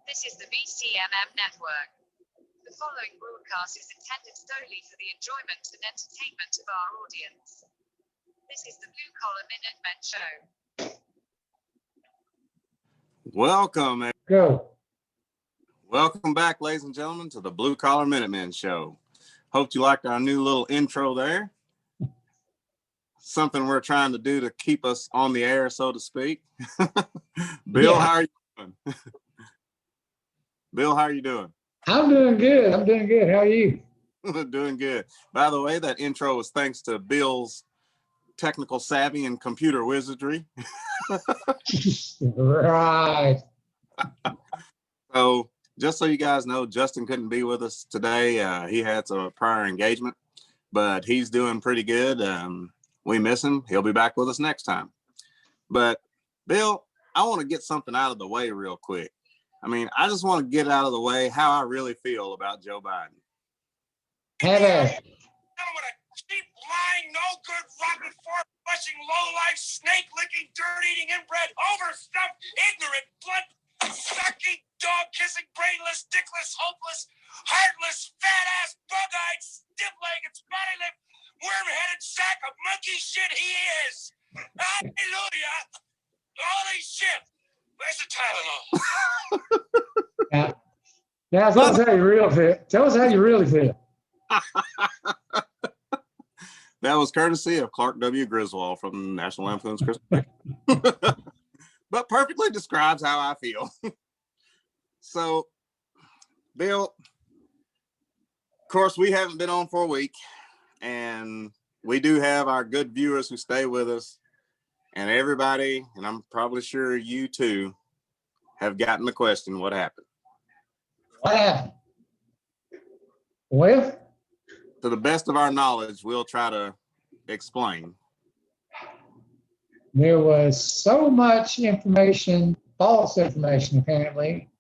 This is the BCMM network. The following broadcast is intended solely for the enjoyment and entertainment of our audience. This is the Blue Collar Minutemen Show. Welcome. Go. Welcome back, ladies and gentlemen, to the Blue Collar Minutemen Show. Hope you liked our new little intro there. Something we're trying to do to keep us on the air, so to speak. Bill, How are you doing? Bill, how are you doing? I'm doing good. How are you? Doing good. By the way, that intro was thanks to Bill's technical savvy and computer wizardry. Right. So just so you guys know, Justin couldn't be with us today. He had some prior engagement, but he's doing pretty good. We miss him. He'll be back with us next time. But Bill, I want to get something out of the way real quick. I just want to get out of the way how I really feel about Joe Biden. Have a Gentlemen, a cheap, lying, no good, rotten, fart-flushing, low-life, snake-licking, dirt-eating, inbred, overstuffed, ignorant, blood-sucking, dog-kissing, brainless, dickless, hopeless, heartless, fat-ass, bug-eyed, stiff-legged, spotty-lipped, worm-headed sack of monkey shit he is. Hallelujah. Holy shit. Where's the Tylenol? Now tell us how you really feel. Tell us how you really feel. That was courtesy of Clark W. Griswold from National Lampoon's Christmas. But perfectly describes how I feel. So, Bill, of course, we haven't been on for a week, and we do have our good viewers who stay with us, and everybody, and I'm probably sure you too, have gotten the question, what happened? What happened? Well, to the best of our knowledge, we'll try to explain. there was so much information, false information apparently,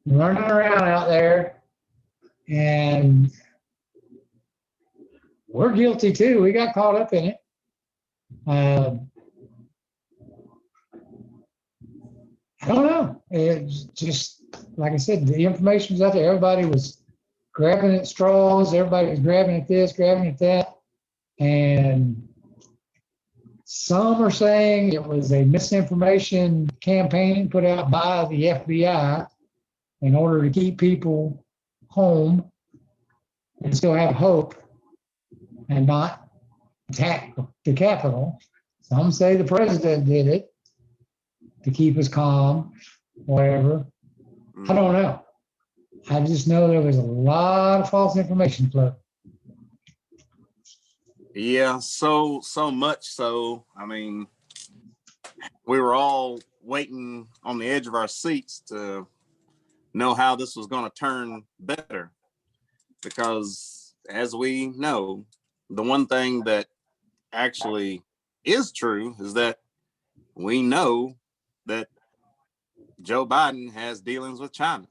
running around out there, and we're guilty too. We got caught up in it. I don't know. It's just, like I said, the information was out there. Everybody was grabbing at straws. Everybody was grabbing at this, grabbing at that. And some are saying it was a misinformation campaign put out by the FBI in order to keep people home and still have hope and not attack the Capitol. Some say the president did it to keep us calm, whatever. I don't know. I just know there was a lot of false information floating. Yeah, so much so. We were all waiting on the edge of our seats to know how this was going to turn better. Because as we know, the one thing that actually is true is that we know that Joe Biden has dealings with China.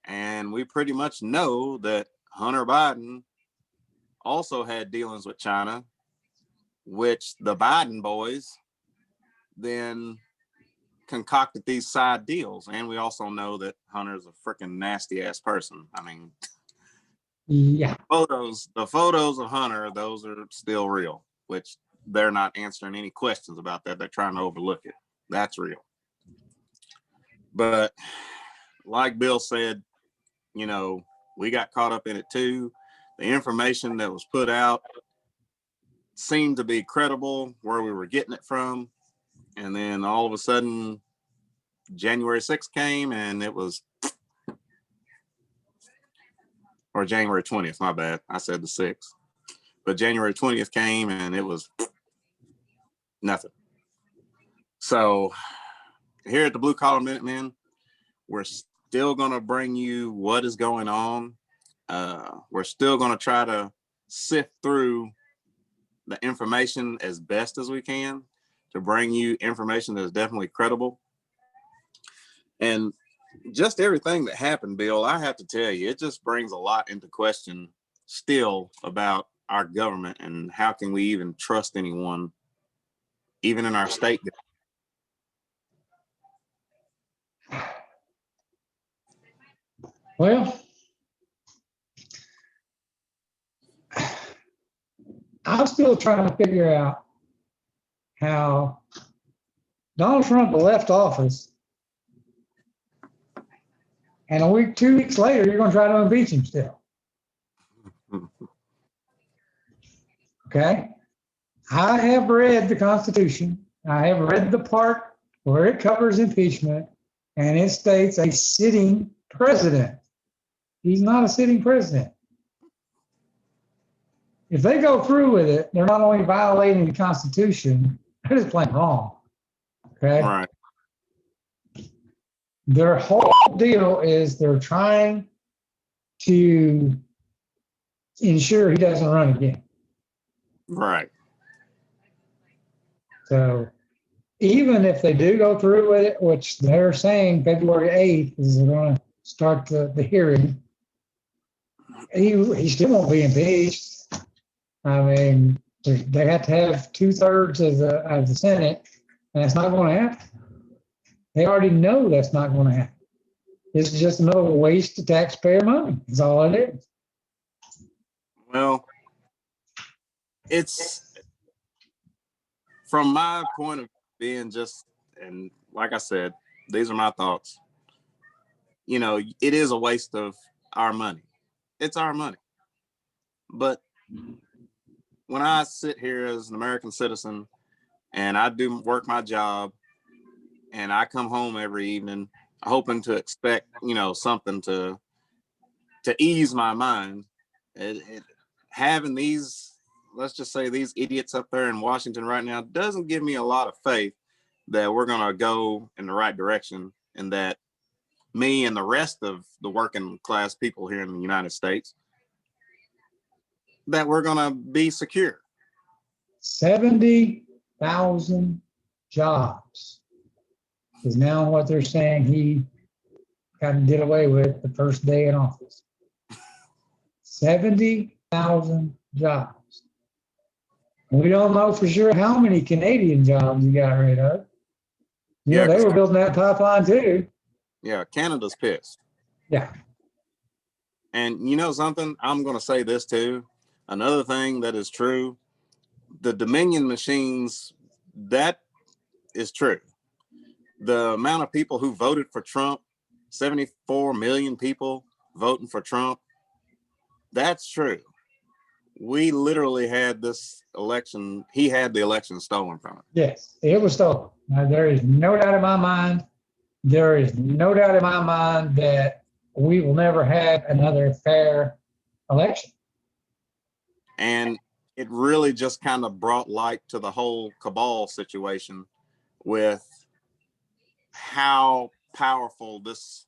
And we pretty much know that Hunter Biden also had dealings with China, which the Biden boys then concocted these side deals. And we also know that Hunter's a freaking nasty ass person. Yeah. The photos of Hunter, those are still real, which they're not answering any questions about that. They're trying to overlook it. That's real. But like Bill said, we got caught up in it too. The information that was put out seemed to be credible where we were getting it from. And then all of a sudden, January 6th came and it was, or January 20th, my bad. I said the 6th. But January 20th came and it was nothing. So here at the Blue Collar Minutemen, we're still going to bring you what is going on. We're still going to try to sift through the information as best as we can to bring you information that is definitely credible. And just everything that happened, Bill, I have to tell you, it just brings a lot into question still about our government and how can we even trust anyone, even in our state. Well, I'm still trying to figure out how Donald Trump left office, and 2 weeks later, you're going to try to impeach him still. Okay? I have read the Constitution. I have read the part where it covers impeachment, and it states a sitting president. He's not a sitting president. If they go through with it, they're not only violating the Constitution, they're just plain wrong. Okay? Right. Their whole deal is they're trying to ensure he doesn't run again. Right. So even if they do go through with it, which they're saying February 8th is going to start the hearing, he still won't be impeached. I mean, they have to have 2/3 of the Senate, and that's not going to happen. They already know that's not going to happen. It's just another waste of taxpayer money. That's all it is. Well, it's from my point of being just, and like I said, these are my thoughts. You know, it is a waste of our money. It's our money. But when I sit here as an American citizen and I do work my job and I come home every evening hoping to expect, you know, something to ease my mind, having these, let's just say these idiots up there in Washington right now doesn't give me a lot of faith that we're going to go in the right direction and that me and the rest of the working class people here in the United States, that we're going to be secure. 70,000 jobs is now what they're saying he kind of did away with the first day in office. 70,000 jobs. We don't know for sure how many Canadian jobs he got rid of. Yeah, they were building that pipeline too. Yeah, Canada's pissed. Yeah. And you know something? I'm going to say this too. Another thing that is true, the Dominion machines, that is true. The amount of people who voted for Trump, 74 million people voting for Trump, that's true. We literally had this election, he had the election stolen from him. Yes, it was stolen. Now, there is no doubt in my mind. There is no doubt in my mind that we will never have another fair election. And it really just kind of brought light to the whole cabal situation with how powerful this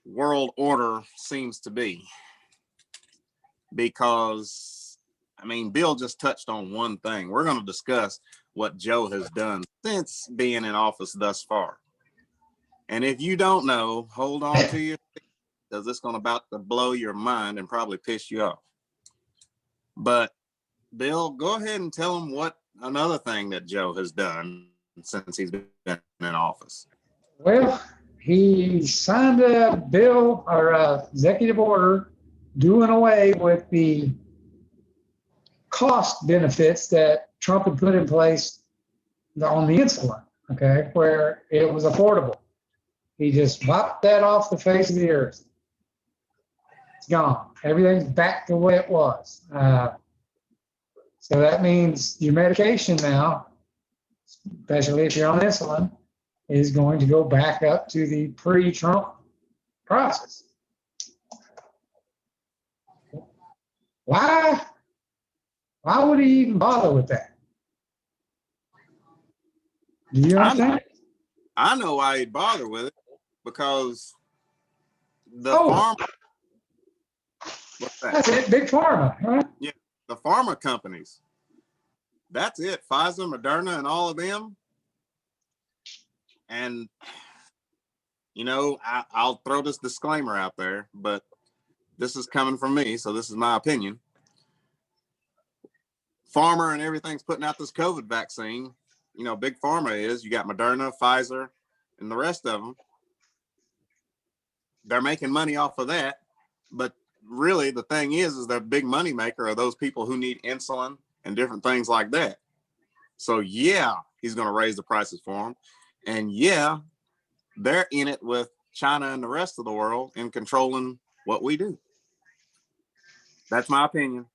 world order seems to be. Because, I mean, Bill just touched on one thing. We're going to discuss what Joe has done since being in office thus far. And if you don't know, hold on to your seat, because it's going about to blow your mind and probably piss you off. But Bill, go ahead and tell them what another thing that Joe has done since he's been in office. Well, he signed a bill or a executive order doing away with the cost benefits that Trump had put in place on the insulin, okay, where it was affordable. He just wiped that off the face of the earth. It's gone. Everything's back to the way it was. So that means your medication now, especially if you're on insulin, is going to go back up to the pre-Trump prices. Why would he even bother with that? Do you understand? I know why he'd bother with it, because the farm. What's that? That's it, big pharma, right? Yeah, the pharma companies. That's it. Pfizer, Moderna, and all of them. And, you know, I'll throw this disclaimer out there, but this is coming from me, so this is my opinion. Pharma and everything's putting out this COVID vaccine. You know, big pharma is. You got Moderna, Pfizer, and the rest of them. they're making money off of that. But really, the thing is the big money maker are those people who need insulin and different things like that. So yeah, he's going to raise the prices for them. And yeah, they're in it with China and the rest of the world in controlling what we do. That's my opinion.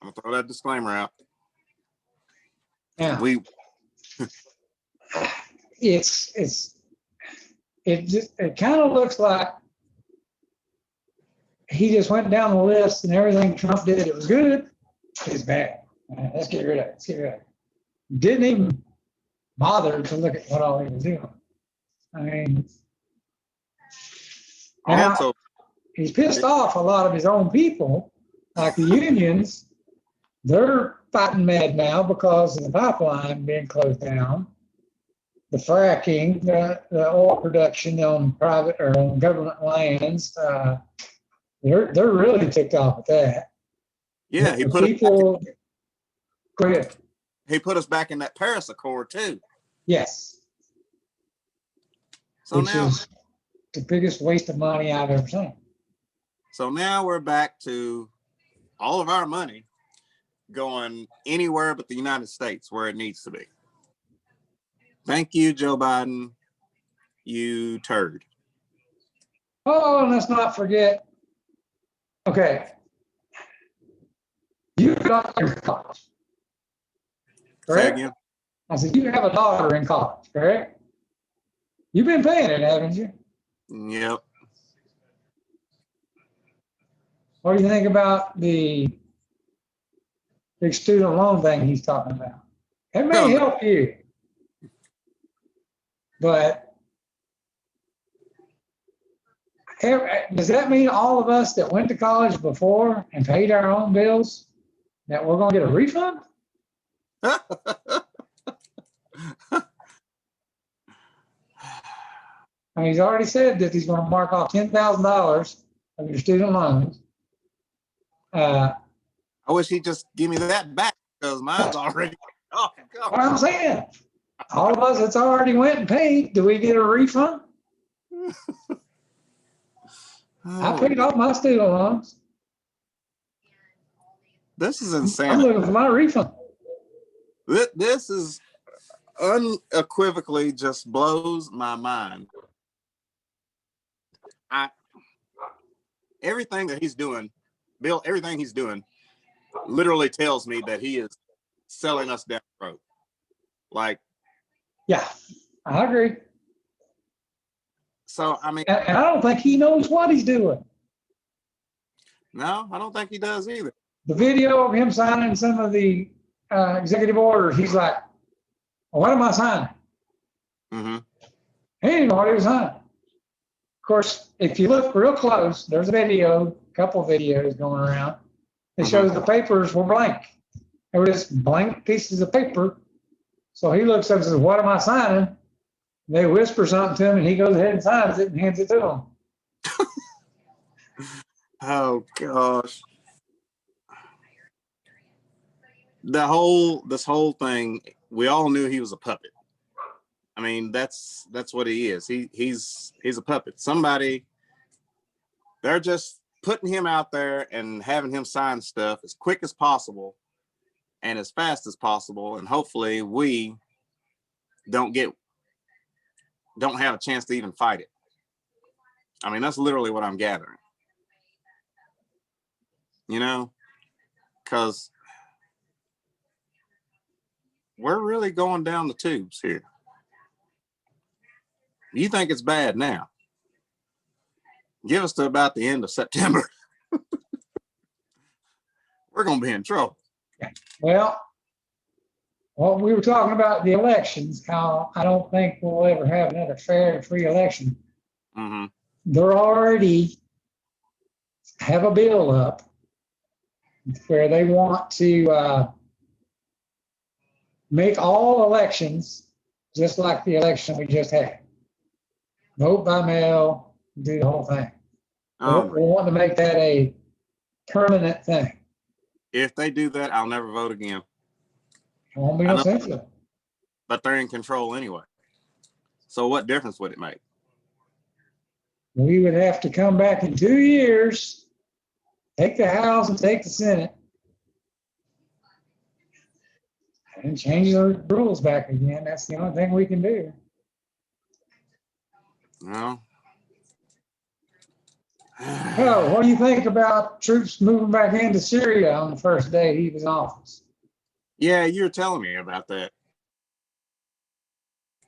I'm gonna throw that disclaimer out. Now, We it kind of looks like he just went down the list and everything Trump did, it was good, it's bad. Let's get rid of it. Let's get rid of it. Didn't even bother to look at what all he was doing. I mean, now, also he's pissed off a lot of his own people, like the unions. They're fighting mad now because of the pipeline being closed down, the fracking, the oil production on private or on government lands. They're really ticked off at that. yeah, He put us back in that Paris Accord too. Yes. So which is the biggest waste of money I've ever seen. So now we're back to all of our money going anywhere but the United States where it needs to be. Thank you, Joe Biden, you turd. Oh, and let's not forget. Okay. You have a daughter in college. Correct? Say again? I said, you have a daughter in college, correct? You've been paying it, haven't you? Yep. What do you think about the big student loan thing he's talking about? It may help you, but does that mean all of us that went to college before and paid our own bills that we're going to get a refund? I mean, he's already said that he's going to mark off $10,000 of your student loans. I wish he'd just give me that back because mine's already. Oh, God. What I'm saying, all of us that's already went and paid, do we get a refund? I paid off my student loans. This is insane. I'm looking for my refund. This is unequivocally just blows my mind. Everything that he's doing, Bill, everything he's doing literally tells me that he is selling us down the road. Like, yeah, I agree. So, I mean, and I don't think he knows what he's doing. No, I don't think he does either. The video of him signing some of the executive orders, he's like, well, what am I signing? Mm-hmm. He didn't know what he was signing. Of course, if you look real close, there's a video, a couple of videos going around. It shows the papers were blank. They were just blank pieces of paper. So he looks up and says, what am I signing? And they whisper something to him, and he goes ahead and signs it and hands it to them. Oh, gosh. This whole thing, we all knew he was a puppet. I mean, that's what he is. He's a puppet. Somebody, they're just putting him out there and having him sign stuff as quick as possible and as fast as possible, and hopefully we don't have a chance to even fight it. I mean, that's literally what I'm gathering. You know, because we're really going down the tubes here. You think it's bad now? Give us to about the end of September. We're going to be in trouble. Well, what we were talking about the elections, how I don't think we'll ever have another fair and free election. Mm-hmm. They're already have a bill up where they want to make all elections just like the election we just had. Vote by mail, do the whole thing. We want to make that a permanent thing. If they do that, I'll never vote again. It won't be no sense of it. But they're in control anyway. So what difference would it make? we would have to come back in 2 years, take the House and take the Senate, and change the rules back again. That's the only thing we can do. No. Oh, what do you think about troops moving back into Syria on the first day he was in office? Yeah, you were telling me about that.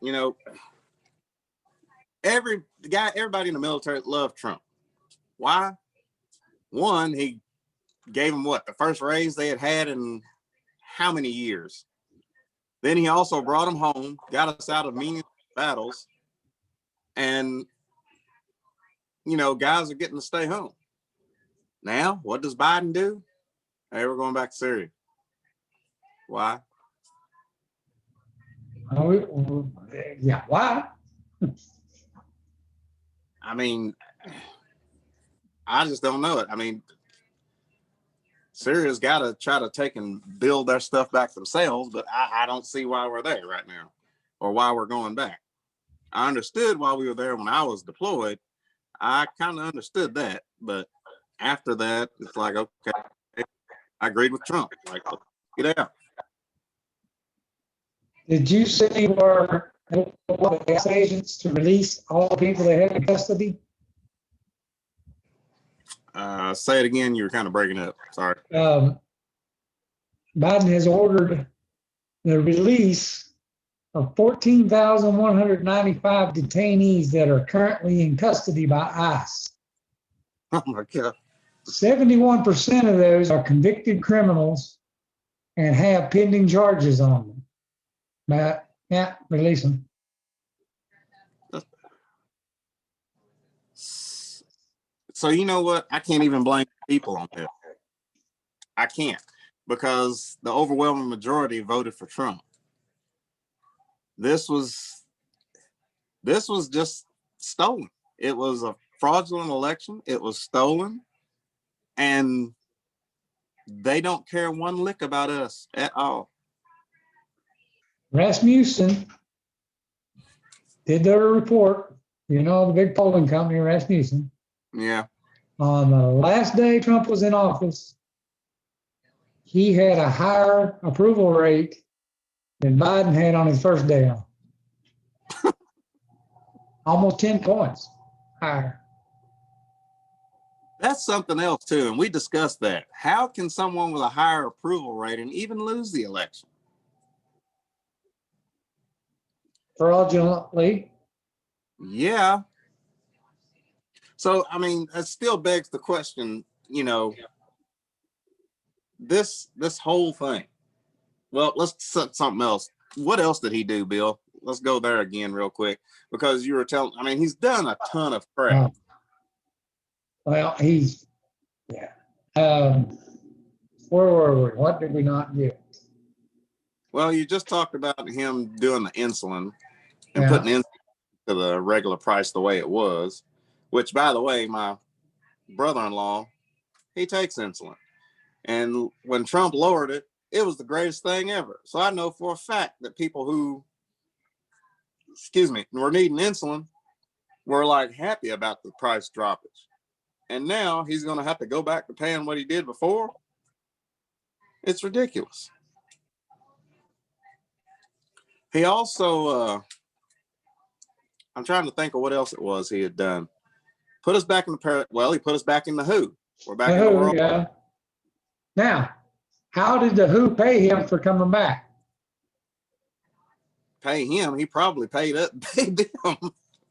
You know, everybody in the military loved Trump. Why? One, he gave them what, the first raise they had in how many years? Then he also brought them home, got us out of meaningless battles, and you know, guys are getting to stay home. Now, what does Biden do? Hey, we're going back to Syria. Why? Yeah, why? I mean, I just don't know it. I mean, Syria's got to try to take and build their stuff back themselves, but I don't see why we're there right now or why we're going back. I understood why we were there when I was deployed. I kind of understood that, but after that, it's like, okay, I agreed with Trump. Like, let's get out. Did you see where the gas agents to release all the people they had in custody? Say it again. You were kind of breaking up. Sorry. Biden has ordered the release of 14,195 detainees that are currently in custody by ICE. Oh my God. 71% of those are convicted criminals and have pending charges on them. But yeah, release them. So you know what? I can't even blame people on this. I can't, because the overwhelming majority voted for Trump. This was just stolen. It was a fraudulent election. It was stolen, and they don't care one lick about us at all. Rasmussen did their report, you know, the big polling company, Rasmussen. Yeah. On the last day Trump was in office, he had a higher approval rate than Biden had on his first day on. Almost 10 points higher. That's something else too, and we discussed that. How can someone with a higher approval rating even lose the election? Fraudulently. Yeah. So, I mean, it still begs the question, you know, this whole thing. Well, let's set something else. What else did he do, Bill? Let's go there again real quick, because you were telling, I mean, he's done a ton of crap. Well, he's, yeah. Where were we? What did we not do? Well, you just talked about him doing the insulin and putting insulin to the regular price the way it was, which, by the way, my brother-in-law, he takes insulin. And when Trump lowered it, it was the greatest thing ever. So I know for a fact that people who, were needing insulin were like happy about the price droppage. And now he's going to have to go back to paying what he did before. It's ridiculous. He also, I'm trying to think of what else it was he had done. Put us back in the he put us back in the WHO. We're back in the world. Yeah. Now, how did the WHO pay him for coming back? Pay him? He probably paid them.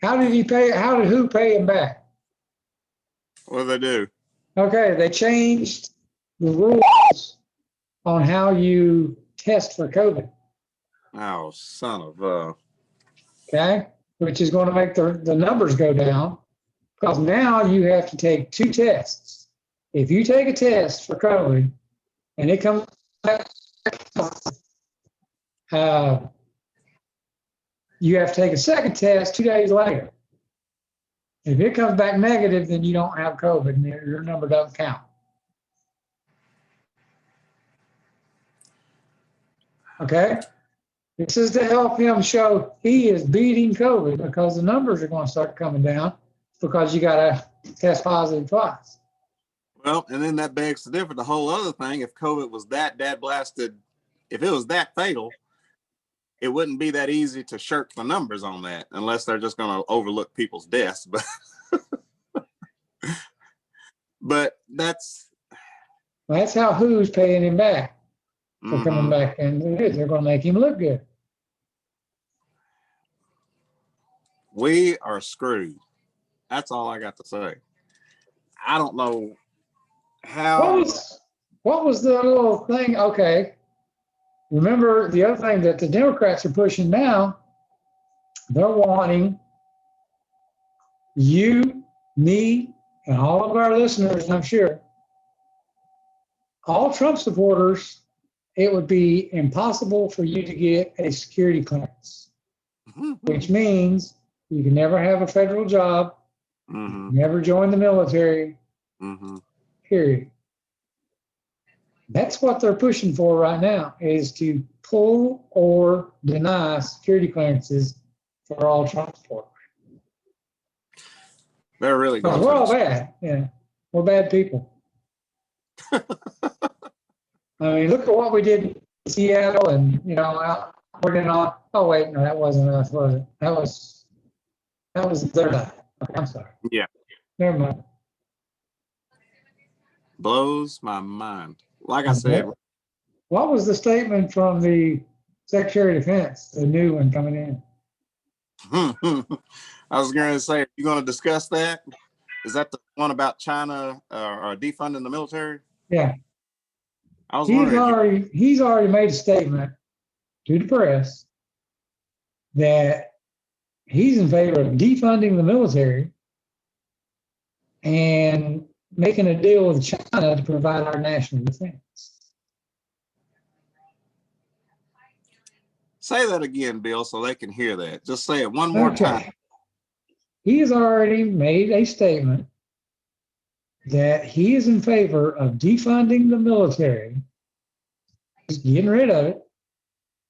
How did WHO pay him back? What did they do? Okay, they changed the rules on how you test for COVID. Oh, son of okay, which is going to make the numbers go down, because now you have to take 2 tests. If you take a test for COVID and it comes back, you have to take a second test 2 days later. If it comes back negative, then you don't have COVID and your number doesn't count. Okay? This is to help him show he is beating COVID, because the numbers are going to start coming down because you got to test positive twice. Well, and then that begs to differ. The whole other thing, if COVID was that dad blasted, if it was that fatal, it wouldn't be that easy to shirk the numbers on that unless they're just going to overlook people's deaths. But that's how WHO's paying him back for coming mhm. back, and they're going to make him look good. We are screwed. That's all I got to say. I don't know how. What was the little thing? Okay. Remember the other thing that the Democrats are pushing now, they're wanting you, me, and all of our listeners, I'm sure, all Trump supporters, it would be impossible for you to get a security clearance, which means you can never have a federal job, never join the military, period. That's what they're pushing for right now, is to pull or deny security clearances for all Trump supporters. They're really going. We're all bad. Yeah, we're bad people. I mean, look at what we did in Seattle, and working on. Oh wait, no, that wasn't us, was it? That was their night. Okay, I'm sorry. Yeah. Never mind. Blows my mind. Like I said. What was the statement from the Secretary of Defense, the new one coming in? I was going to say, are you going to discuss that? Is that the one about China or defunding the military? Yeah. I was wondering. He's already made a statement to the press that he's in favor of defunding the military and making a deal with China to provide our national defense. Say that again, Bill, so they can hear that. Just say it one more time. He has already made a statement that he is in favor of defunding the military, getting rid of it,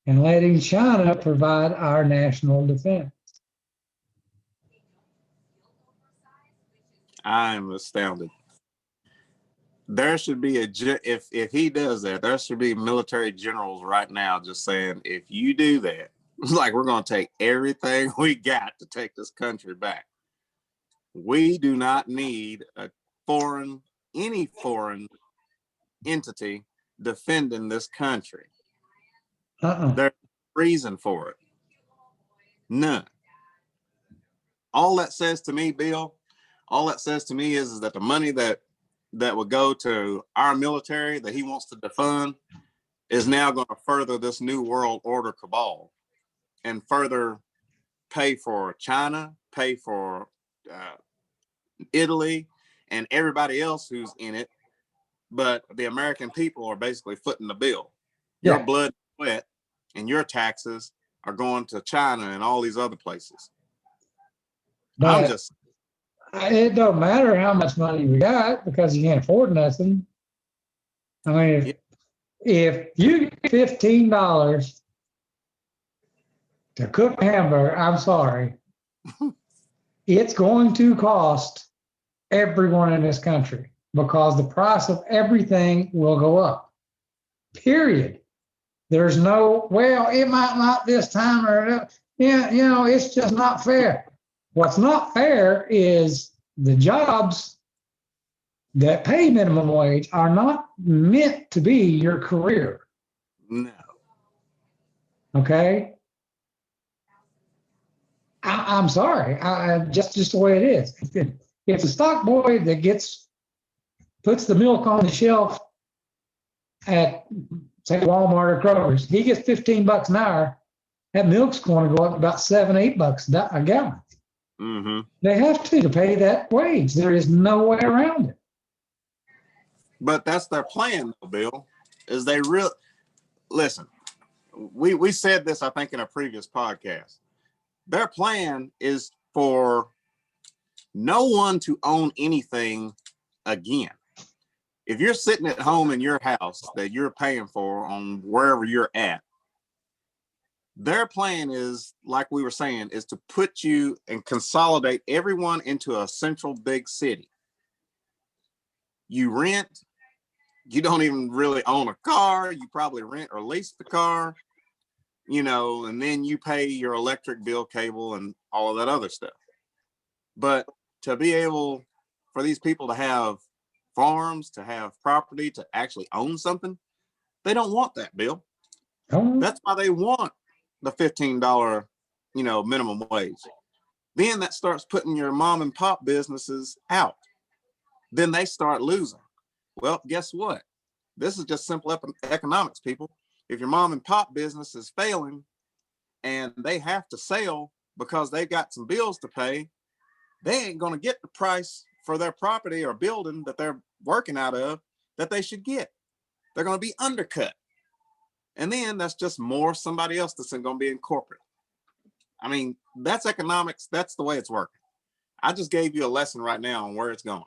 and letting China provide our national defense. I'm astounded. There should be if he does that, there should be military generals right now just saying, if you do that, like, we're going to take everything we got to take this country back. We do not need any foreign entity defending this country. There's a reason for it. None. All that says to me, Bill, is that the money that would go to our military that he wants to defund is now going to further this new world order cabal and further pay for China, pay for Italy, and everybody else who's in it. But the American people are basically footing the bill. Your blood, sweat, and your taxes are going to China and all these other places. But it don't matter how much money we got because you can't afford nothing. I mean, if you get $15 to cook a hamburger, I'm sorry, it's going to cost everyone in this country because the price of everything will go up. Period. There's no, well, it might not this time or, it's just not fair. What's not fair is the jobs that pay minimum wage are not meant to be your career. No. Okay? I'm sorry. Just the way it is. If the stock boy that puts the milk on the shelf at, say, Walmart or Kroger's, he gets $15 an hour, that milk's going to go up about $7, $8 a gallon. Mm-hmm. They have to pay that wage. There is no way around it. But that's their plan, though, Bill. Is they listen? We said this, I think, in a previous podcast. Their plan is for no one to own anything again. If you're sitting at home in your house that you're paying for on wherever you're at, Their plan is, like we were saying, is to put you and consolidate everyone into a central big city. You rent, you don't even really own a car. You probably rent or lease the car, you know, and then you pay your electric bill, cable, and all of that other stuff. But to be able for these people to have farms, to have property, to actually own something, they don't want that, Bill. That's why they want the $15, you know, minimum wage. Then that starts putting your mom and pop businesses out. Then they start losing. Well, guess what? This is just simple economics, people. If your mom and pop business is failing and they have to sell because they've got some bills to pay, they ain't going to get the price for their property or building that they're working out of that they should get. They're going to be undercut. And then that's just more somebody else that's going to be in corporate. I mean, that's economics. That's the way it's working. I just gave you a lesson right now on where it's going.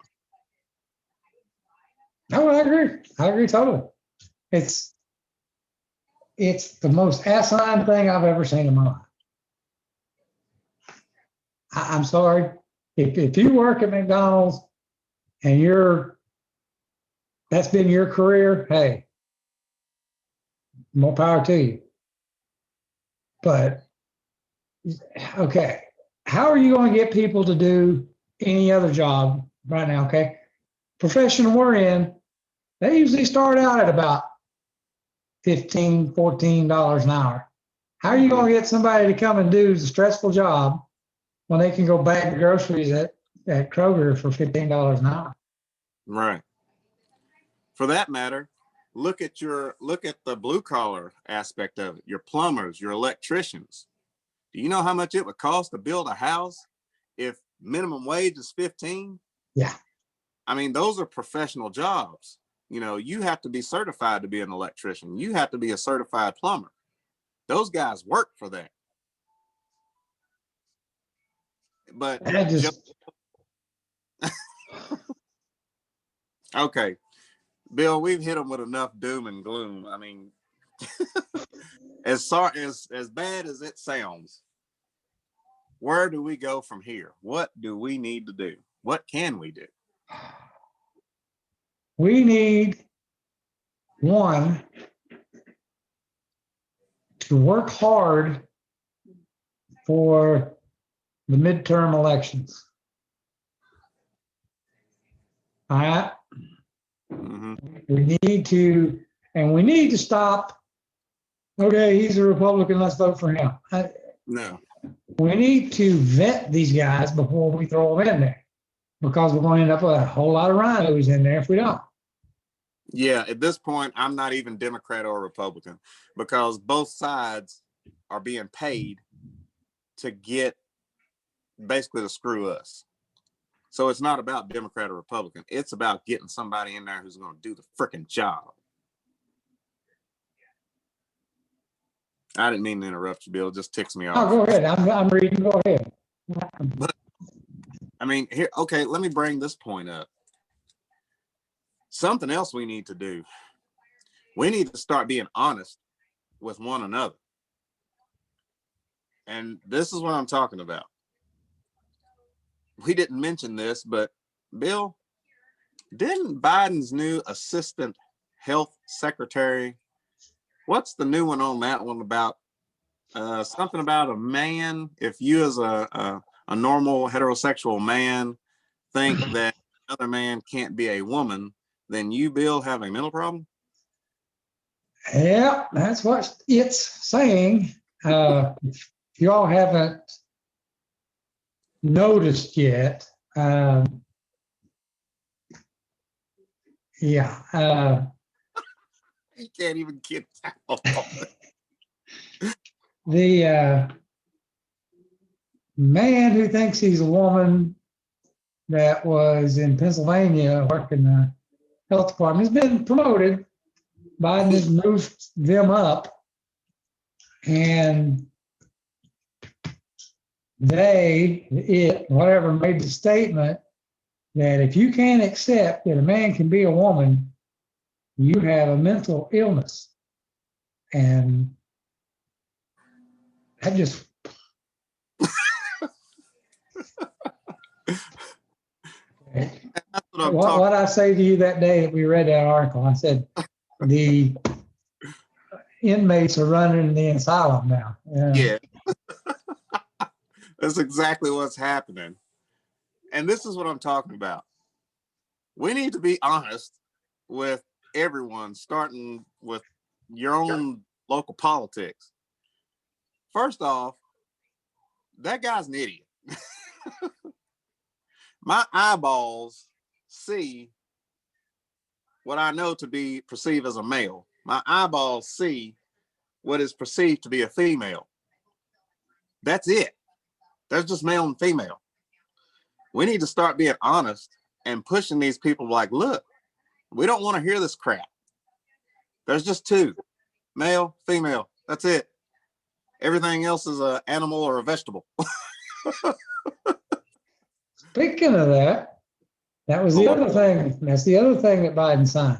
No, I agree. I agree totally. It's the most asinine thing I've ever seen in my life. I'm sorry. If you work at McDonald's and that's been your career, hey, more power to you. But okay, how are you going to get people to do any other job right now? Okay, profession we're in, they usually start out at about $15, $14 an hour. How are you going to get somebody to come and do the stressful job when they can go bag groceries at Kroger for $15 an hour? Right. For that matter, look at the blue collar aspect of it. Your plumbers, your electricians. Do you know how much it would cost to build a house if minimum wage is 15? Yeah. I mean, those are professional jobs. You know, you have to be certified to be an electrician. You have to be a certified plumber. Those guys work for that. But okay, Bill, we've hit them with enough doom and gloom. I mean, as bad as it sounds, where do we go from here? What do we need to do? What can we do? We need, one, to work hard for the midterm elections. All right. Mm-hmm. We need to stop. Okay, he's a Republican, let's vote for him. No. We need to vet these guys before we throw them in there, because we're going to end up with a whole lot of rhinos in there if we don't. Yeah, at this point, I'm not even Democrat or Republican, because both sides are being paid to get basically to screw us. So it's not about Democrat or Republican. It's about getting somebody in there who's going to do the freaking job. I didn't mean to interrupt you, Bill. It just ticks me off. Oh, go ahead. I'm reading. Go ahead. But I mean, here, okay, let me bring this point up. Something else we need to do. We need to start being honest with one another. And this is what I'm talking about. We didn't mention this, but Bill, didn't Biden's new assistant health secretary, what's the new one on that one about? Something about a man, if you as a normal heterosexual man think that another man can't be a woman, then you, Bill, have a mental problem? Yeah, that's what it's saying. If y'all haven't noticed yet, yeah. You can't even get out. The man who thinks he's a woman that was in Pennsylvania working the health department has been promoted. Biden has moved them up, and whatever, made the statement that if you can't accept that a man can be a woman, you have a mental illness. And I just, That's what I'm what talking. I say to you that day that we read that article, I said, the inmates are running the asylum now. Yeah, that's exactly what's happening. And this is what I'm talking about. We need to be honest with everyone, starting with your own local politics. First off, that guy's an idiot. My eyeballs see what I know to be perceived as a male. My eyeballs see what is perceived to be a female. That's it. That's just male and female. We need to start being honest and pushing these people like, look, we don't want to hear this crap. There's just two, male, female. That's it. Everything else is an animal or a vegetable. Speaking of that, that was the other thing. That's the other thing that Biden signed.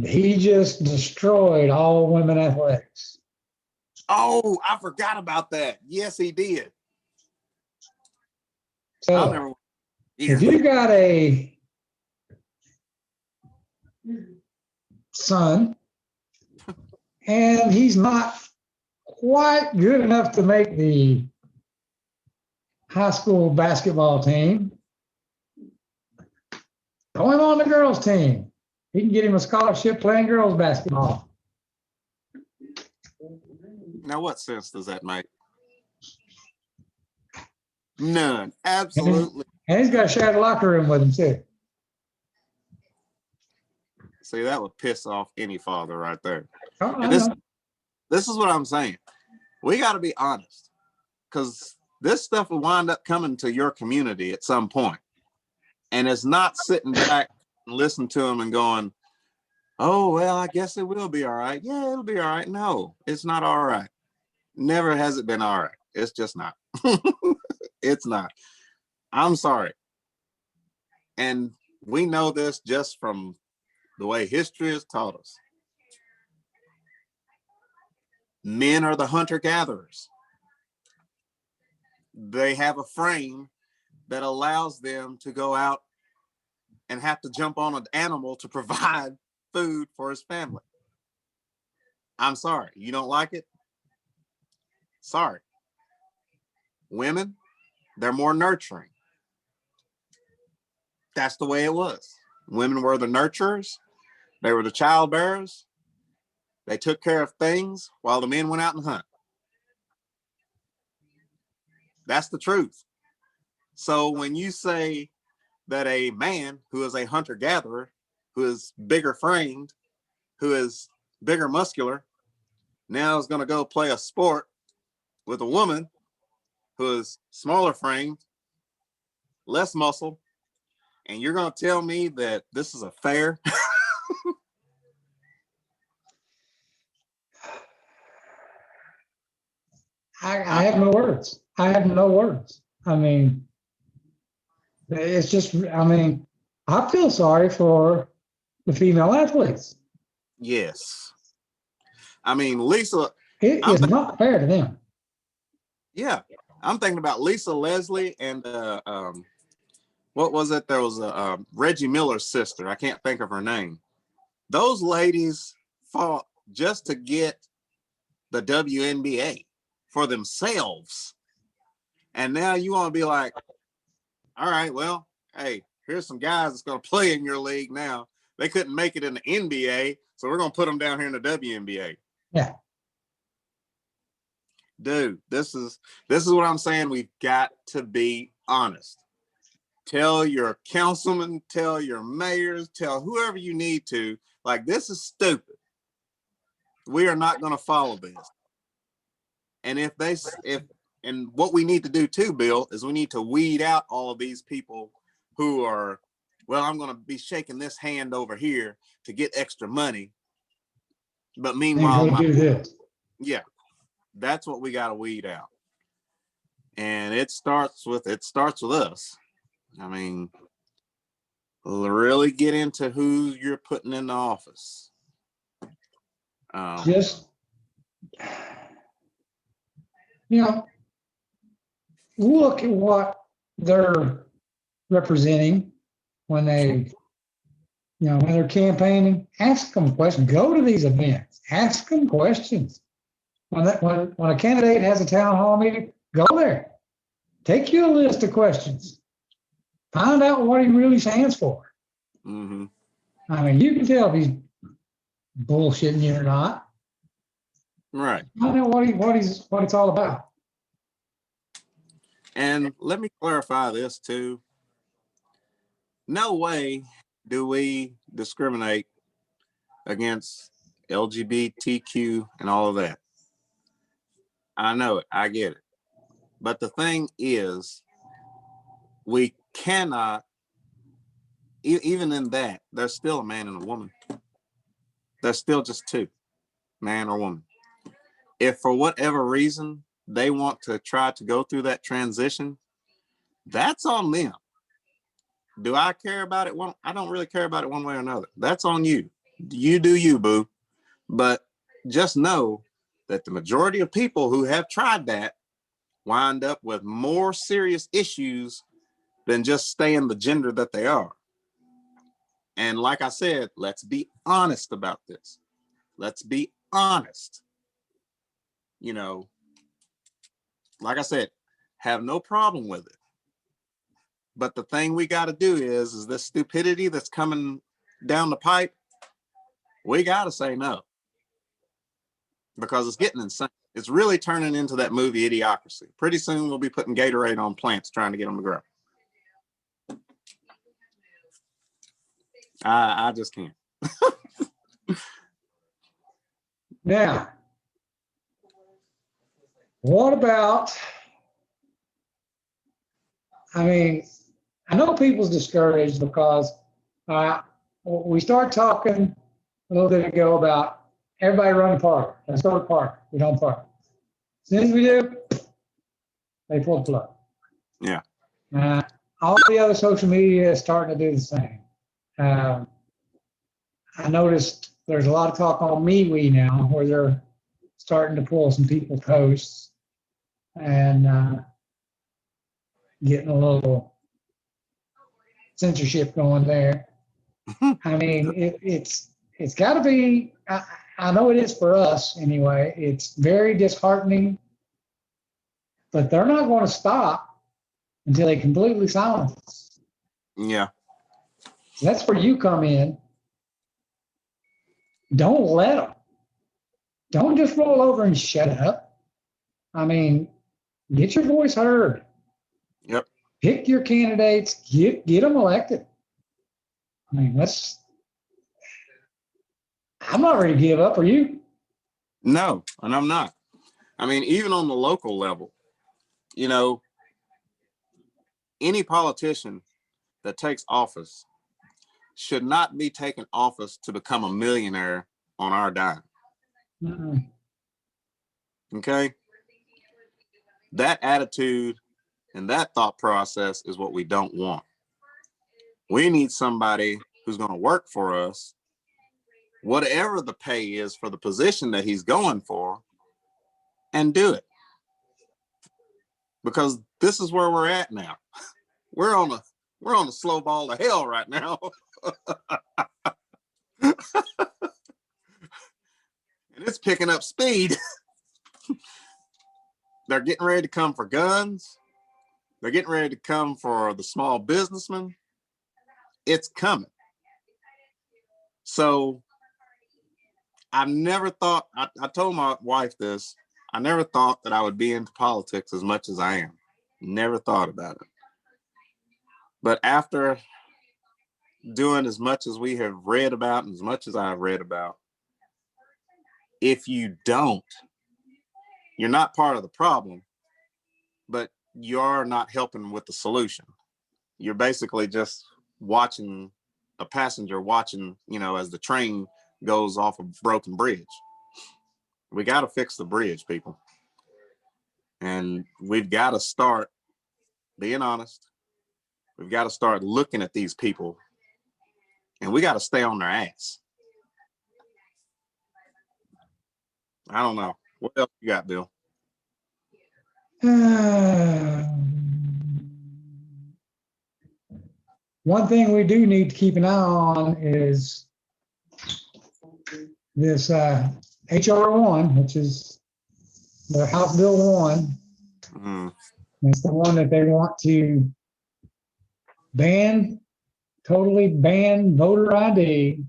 He just destroyed all women athletics. Oh, I forgot about that. Yes, he did. So if you got a son and he's not quite good enough to make the high school basketball team, throw him on the girls' team. He can get him a scholarship playing girls' basketball. Now, what sense does that make? None. Absolutely. And he's got to share the locker room with him, too. See, that would piss off any father right there. Oh, And this is what I'm saying. We got to be honest, because this stuff will wind up coming to your community at some point. And it's not sitting back and listening to them and going, oh, well, I guess it will be all right. Yeah, it'll be all right. No, it's not all right. Never has it been all right. It's just not. It's not. I'm sorry. And we know this just from the way history has taught us. Men are the hunter-gatherers. They have a frame that allows them to go out and have to jump on an animal to provide food for his family. I'm sorry. You don't like it? Sorry. Women, they're more nurturing. That's the way it was. Women were the nurturers. They were the childbearers. They took care of things while the men went out and hunt. That's the truth. So when you say that a man who is a hunter-gatherer, who is bigger framed, who is bigger muscular, now is going to go play a sport with a woman who is smaller framed, less muscle, and you're going to tell me that this is a fair? I have no words. I have no words. I mean, it's just, I mean, I feel sorry for the female athletes. Yes. I mean, Lisa. It is not fair to them. Yeah. I'm thinking about Lisa Leslie and what was it? There was a Reggie Miller's sister. I can't think of her name. Those ladies fought just to get the WNBA for themselves. And now you want to be like, all right, well, hey, here's some guys that's going to play in your league now. They couldn't make it in the NBA, so we're going to put them down here in the WNBA. Yeah. Dude, this is what I'm saying. We've got to be honest. Tell your councilmen, tell your mayors, tell whoever you need to, like, this is stupid. We are not going to follow this. And and what we need to do too, Bill, is we need to weed out all of these people who are, well, I'm going to be shaking this hand over here to get extra money. But meanwhile, yeah, that's what we got to weed out. And it starts with us. I mean, really get into who you're putting in the office. Just you know, look at what they're representing when they, when they're campaigning. Ask them questions. Go to these events. Ask them questions. When a candidate has a town hall meeting, go there. Take you a list of questions. Find out what he really stands for. Mm-hmm. I mean, you can tell if he's bullshitting you or not. Right. Find out what it's all about. And let me clarify this too. No way do we discriminate against LGBTQ and all of that. I know it. I get it. But the thing is, we cannot, even in that, there's still a man and a woman. There's still just two, man or woman. If for whatever reason they want to try to go through that transition, that's on them. Do I care about it? I don't really care about it one way or another. That's on you. You do you, boo. But just know that the majority of people who have tried that wind up with more serious issues than just staying the gender that they are. And like I said, let's be honest about this. Let's be honest. Like I said, have no problem with it. But the thing we got to do is this stupidity that's coming down the pipe, we got to say no. Because it's getting insane. It's really turning into that movie Idiocracy. Pretty soon we'll be putting Gatorade on plants trying to get them to grow. I just can't. Now, what about, I know people's discouraged because we start talking a little bit ago about everybody run the park. Let's go to the park. We don't park. As soon as we do, they pull the plug. Yeah. All the other social media is starting to do the same. I noticed there's a lot of talk on MeWe now where they're starting to pull some people posts and getting a little censorship going there. I mean, it's got to be, I know it is for us anyway. It's very disheartening, but they're not going to stop until they completely silence us. Yeah. That's where you come in. Don't let them. Don't just roll over and shut up. I mean, get your voice heard. Yep. Pick your candidates. Get them elected. I mean, I'm not ready to give up. Are you? No, and I'm not. I mean, even on the local level, any politician that takes office should not be taking office to become a millionaire on our dime. Mm-mm. Okay? That attitude and that thought process is what we don't want. We need somebody who's going to work for us, whatever the pay is for the position that he's going for, and do it. Because this is where we're at now. We're on a slow ball to hell right now. And it's picking up speed. They're getting ready to come for guns. They're getting ready to come for the small businessmen. It's coming. So I've never thought, I told my wife this, I never thought that I would be into politics as much as I am. Never thought about it. But after doing as much as we have read about and as much as I've read about, if you don't, you're not part of the problem, but you're not helping with the solution. You're basically just watching a passenger watching, as the train goes off a broken bridge. We got to fix the bridge, people. And we've got to start being honest. We've got to start looking at these people, and we got to stay on their ass. I don't know. What else you got, Bill? One thing we do need to keep an eye on is this HR1, which is the House Bill 1. Mm. It's the one that they want to totally ban voter ID.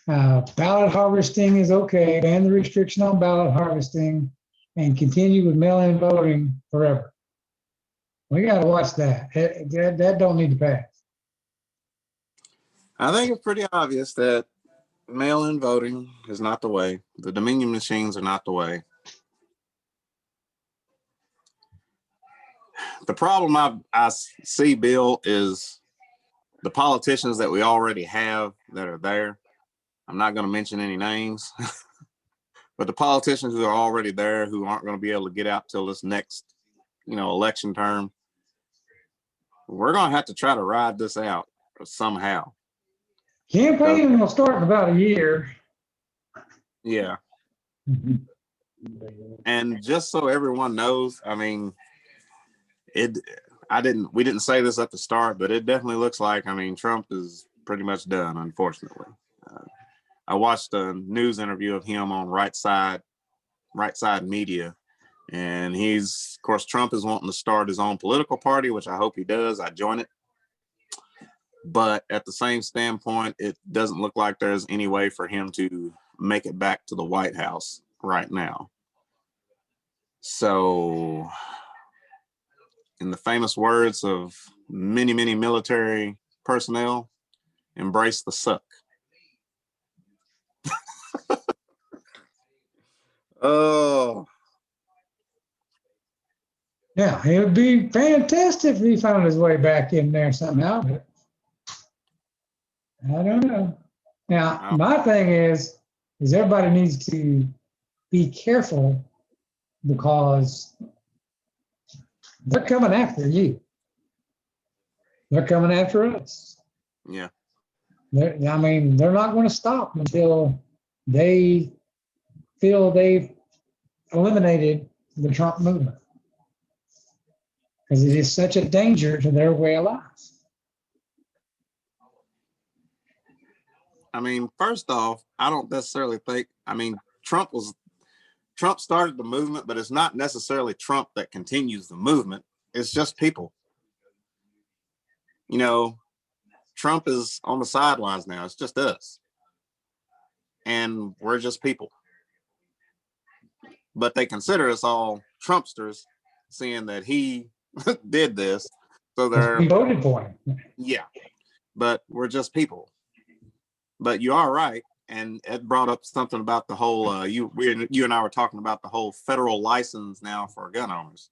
Ballot harvesting is okay, ban the restriction on ballot harvesting, and continue with mail-in voting forever. We got to watch that. That don't need to pass. I think it's pretty obvious that mail-in voting is not the way. The Dominion machines are not the way. The problem I see, Bill, is the politicians that we already have that are there. I'm not going to mention any names, but the politicians who are already there who aren't going to be able to get out till this next, election term, we're going to have to try to ride this out somehow. Campaigning will start in about a year. Yeah. And just so everyone knows, I mean, we didn't say this at the start, but it definitely looks like, Trump is pretty much done, unfortunately. I watched a news interview of him on Right Side Media, and of course, Trump is wanting to start his own political party, which I hope he does. I join it. But at the same standpoint, it doesn't look like there's any way for him to make it back to the White House right now. So, in the famous words of many, many military personnel, embrace the suck. Oh. Yeah, it would be fantastic if he found his way back in there somehow, but I don't know. Now, my thing is everybody needs to be careful because they're coming after you. They're coming after us. Yeah. They're not going to stop until they feel they've eliminated the Trump movement, because it is such a danger to their way of life. First off, I don't necessarily think, Trump started the movement, but it's not necessarily Trump that continues the movement. It's just people. Trump is on the sidelines now. It's just us. And we're just people. But they consider us all Trumpsters, seeing that he did this. So We voted for him. Yeah. But we're just people. But you are right. And it brought up something about the whole, you and I were talking about the whole federal license now for gun owners.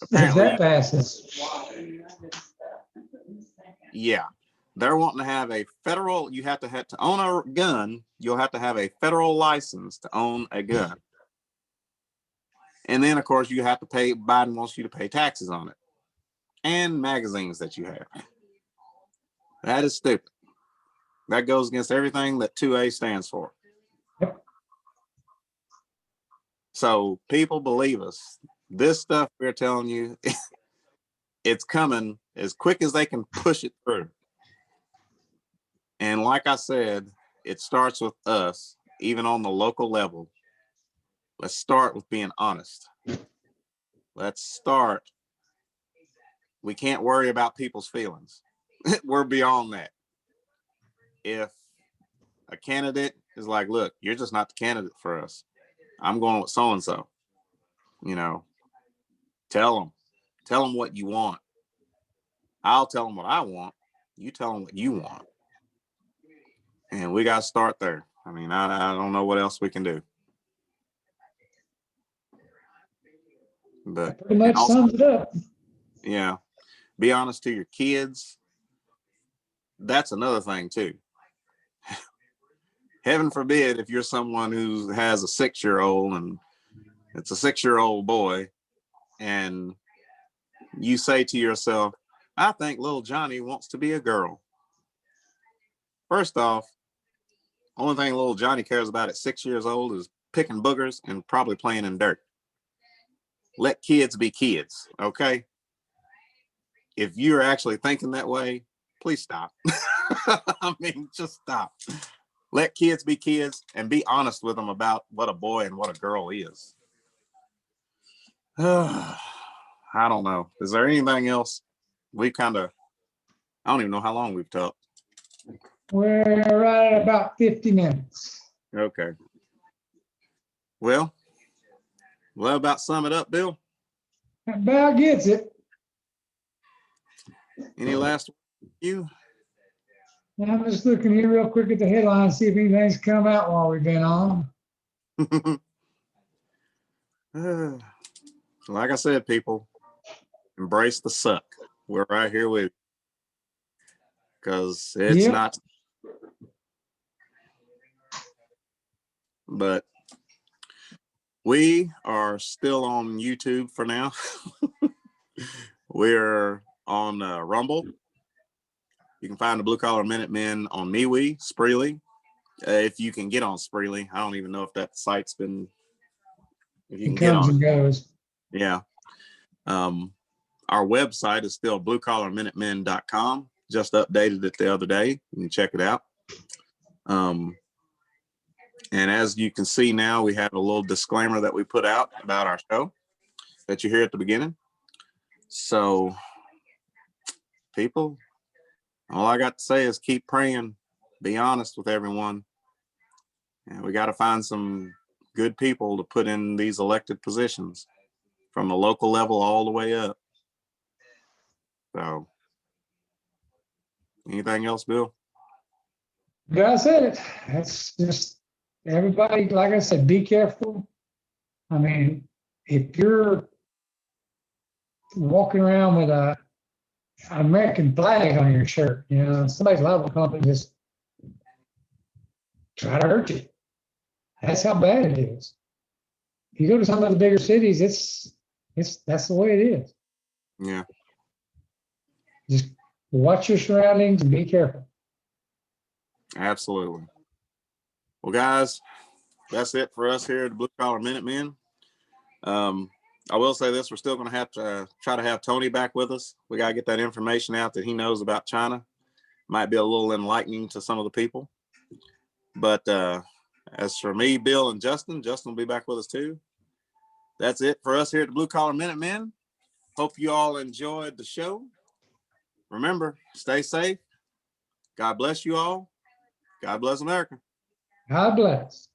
Apparently, if that passes. Yeah. They're wanting to have a federal, you have to own a gun, you'll have to have a federal license to own a gun. And then, of course, you have to pay, Biden wants you to pay taxes on it. And magazines that you have. That is stupid. That goes against everything that 2A stands for. So people believe us. This stuff we're telling you, it's coming as quick as they can push it through. And like I said, it starts with us, even on the local level. Let's start with being honest. Let's start. We can't worry about people's feelings. We're beyond that. If a candidate is like, look, you're just not the candidate for us. I'm going with so-and-so. Tell them what you want. I'll tell them what I want. You tell them what you want. And we got to start there. I don't know what else we can do. But pretty much sums it up. Yeah. Be honest to your kids. That's another thing too. Heaven forbid if you're someone who has a 6-year-old and it's a 6-year-old boy and you say to yourself, I think little Johnny wants to be a girl. First off, only thing little Johnny cares about at 6 years old is picking boogers and probably playing in dirt. Let kids be kids, okay? If you're actually thinking that way, please stop. I mean, just stop. Let kids be kids and be honest with them about what a boy and what a girl is. I don't know. Is there anything else? I don't even know how long we've talked. We're right at about 50 minutes. Okay. Well, what about sum it up, Bill? That about gets it. Any last you? I'm just looking here real quick at the headlines, see if anything's come out while we've been on. Like I said, people, embrace the suck. We're right here with you. Because it's not. But we are still on YouTube for now. We're on Rumble. You can find the Blue Collar Minutemen on MeWe, Spreely. If you can get on Spreely. I don't even know if that site's been. If you can get on. And goes. Yeah. Our website is still bluecollarminutemen.com. Just updated it the other day. You can check it out. And as you can see now, we have a little disclaimer that we put out about our show that you hear at the beginning. So, people, all I got to say is keep praying, be honest with everyone. And we got to find some good people to put in these elected positions from the local level all the way up. So, anything else, Bill? Yeah, I said it. That's just everybody, like I said, be careful. I mean, if you're walking around with a American flag on your shirt, you know, somebody's liable to come up and just try to hurt you. That's how bad it is. If you go to some of the bigger cities, that's the way it is. Yeah. Just watch your surroundings and be careful. Absolutely. Well, guys, that's it for us here at the Blue Collar Minutemen. I will say this, we're still going to have to try to have Tony back with us. We got to get that information out that he knows about China. Might be a little enlightening to some of the people. But as for me, Bill, and Justin will be back with us too. That's it for us here at the Blue Collar Minutemen. Hope you all enjoyed the show. Remember, stay safe. God bless you all. God bless America. God bless.